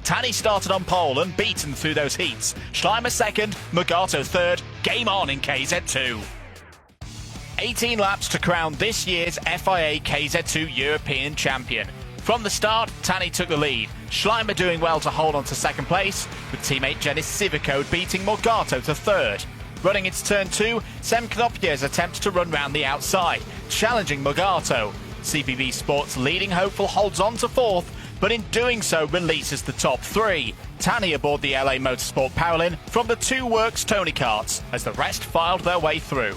Tani started on pole and beaten through those heats. Schleimer second, Morgado third. Game on in KZ2. 18 laps to crown this year's FIA KZ2 European champion. From the start, Tani took the lead. Schleimer doing well to hold on to second place, with teammate Jenis Civico beating Morgado to third. Running into turn 2, Sem Knopje's attempts to run round the outside, challenging Morgado. CPB Sports' leading hopeful holds on to fourth, but in doing so releases the top 3. Tani aboard the LA Motorsport Powerlin from the Two Works Tony karts as the rest filed their way through.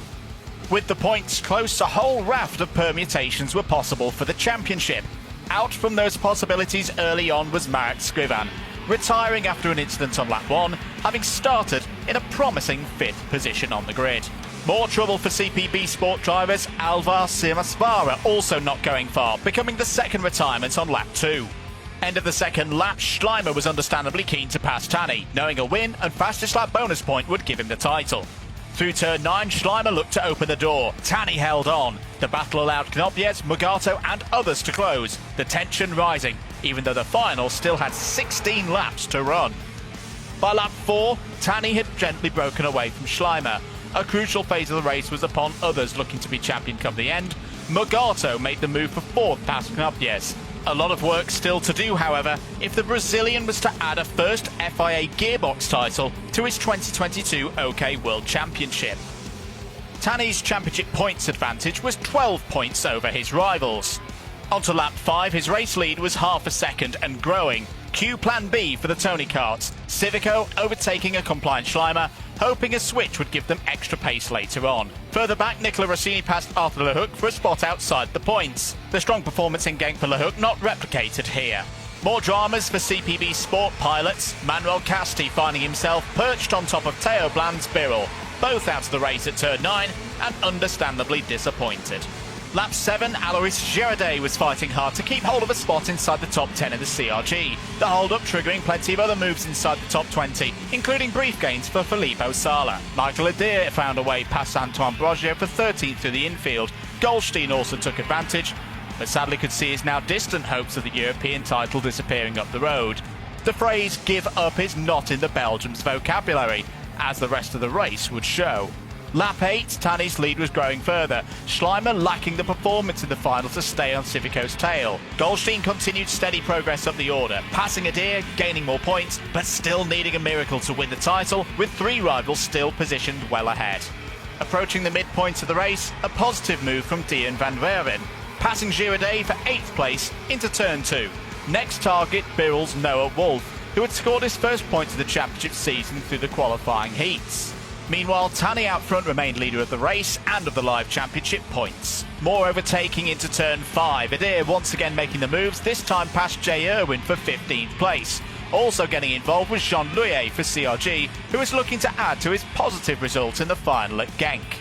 With the points close, a whole raft of permutations were possible for the championship. Out from those possibilities early on was Marek Skrivan, retiring after an incident on lap 1, having started in a promising 5th position on the grid. More trouble for CPB Sport drivers, Alvar Simasvara also not going far, becoming the second retirement on lap 2. End of the second lap, Schleimer was understandably keen to pass Tani, knowing a win and fastest lap bonus point would give him the title. Through turn 9, Schleimer looked to open the door. Tani held on. The battle allowed Knopjes, Morgado and others to close, the tension rising, even though the final still had 16 laps to run. By lap 4, Tani had gently broken away from Schleimer. A crucial phase of the race was upon others looking to be champion come the end. Morgado made the move for 4th past Knopjes. A lot of work still to do, however, if the Brazilian was to add a first FIA gearbox title to his 2022 OK World Championship. Tani's championship points advantage was 12 points over his rivals. Onto lap 5, his race lead was half a second and growing. Q plan B for the Tony karts, Civico overtaking a compliant Schleimer, hoping a switch would give them extra pace later on. Further back, Nicola Rossini passed Arthur Lehook for a spot outside the points. The strong performance in Genk for Lehook not replicated here. More dramas for CPB Sport pilots, Manuel Casti finding himself perched on top of Theo Bland's Birrell, both out of the race at turn 9 and understandably disappointed. Lap 7, Alois Girardet was fighting hard to keep hold of a spot inside the top 10 in the CRG. The hold-up triggering plenty of other moves inside the top 20, including brief gains for Filippo Sala. Michael Adair found a way past Antoine Broggio for 13th through the infield. Goldstein also took advantage, but sadly could see his now distant hopes of the European title disappearing up the road. The phrase "give up" is not in the Belgium's vocabulary, as the rest of the race would show. Lap 8, Tani's lead was growing further, Schleimer lacking the performance in the final to stay on Civico's tail. Goldstein continued steady progress up the order, passing Adair, gaining more points, but still needing a miracle to win the title, with 3 rivals still positioned well ahead. Approaching the midpoint of the race, a positive move from Dion van Werven, passing Girardet for 8th place into turn 2. Next target, Birrell's Noah Wolf, who had scored his first points of the championship season through the qualifying heats. Meanwhile, Tani out front remained leader of the race and of the live championship points. More overtaking into turn 5, Adair once again making the moves, this time past Jay Irwin for 15th place. Also getting involved was Jean Louis for CRG, who was looking to add to his positive result in the final at Genk.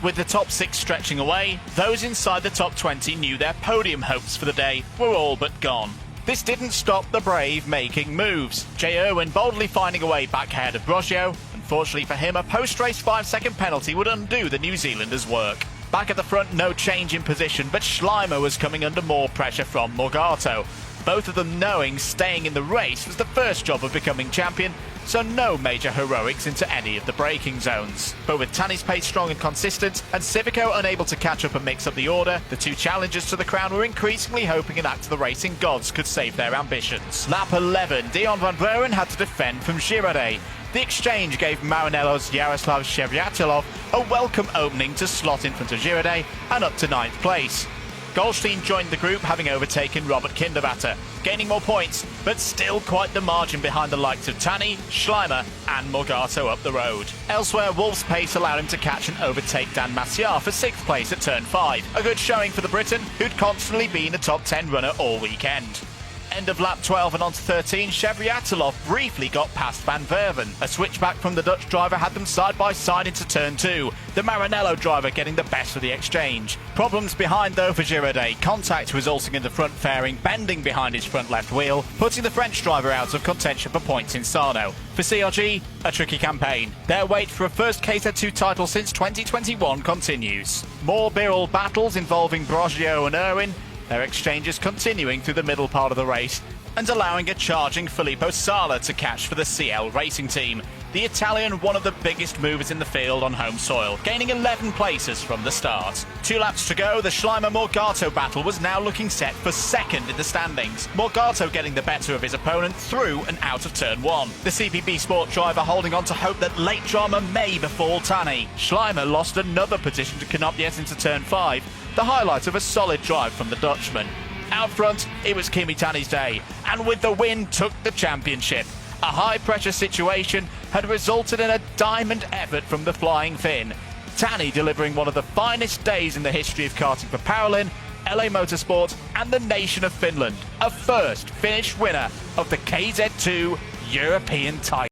With the top 6 stretching away, those inside the top 20 knew their podium hopes for the day were all but gone. This didn't stop the brave making moves. Jay Irwin boldly finding a way back ahead of Broggio. Unfortunately for him, a post-race 5-second penalty would undo the New Zealander's work. Back at the front, no change in position, but Schleimer was coming under more pressure from Morgado. Both of them knowing staying in the race was the first job of becoming champion, so no major heroics into any of the braking zones. But with Tani's pace strong and consistent, and Civico unable to catch up and mix up the order, the 2 challengers to the crown were increasingly hoping an act of the racing gods could save their ambitions. Lap 11, Dion van Buren had to defend from Girardet. The exchange gave Maranello's Yaroslav Shevyatilov a welcome opening to slot in front of Girardet and up to 9th place. Goldstein joined the group, having overtaken Robert Kindervatter, gaining more points, but still quite the margin behind the likes of Tani, Schleimer and Morgado up the road. Elsewhere, Wolf's pace allowed him to catch and overtake Dan Massiar for 6th place at turn 5. A good showing for the Briton, who'd constantly been a top 10 runner all weekend. End of lap 12 and on to 13, Shevyatilov briefly got past Van Werven. A switchback from the Dutch driver had them side by side into turn 2, the Maranello driver getting the best of the exchange. Problems behind though for Girardet, contact resulting in the front fairing bending behind his front left wheel, putting the French driver out of contention for points in Sarno. For CRG, a tricky campaign. Their wait for a first KZ2 title since 2021 continues. More Birrell battles involving Broggio and Irwin, their exchanges continuing through the middle part of the race, and allowing a charging Filippo Sala to catch for the CL Racing team. The Italian, one of the biggest movers in the field on home soil, gaining 11 places from the start. 2 laps to go, the Schleimer-Morgado battle was now looking set for second in the standings. Morgado getting the better of his opponent through and out of turn 1. The CPB Sport driver holding on to hope that late drama may befall Tani. Schleimer lost another position to Knopjes into turn 5, the highlight of a solid drive from the Dutchman. Out front, it was Kimi Tani's day, and with the win took the championship. A high-pressure situation had resulted in a diamond effort from the Flying Finn. Tani delivering one of the finest days in the history of karting for Parolin, LA Motorsport and the nation of Finland. A first Finnish winner of the KZ2 European title.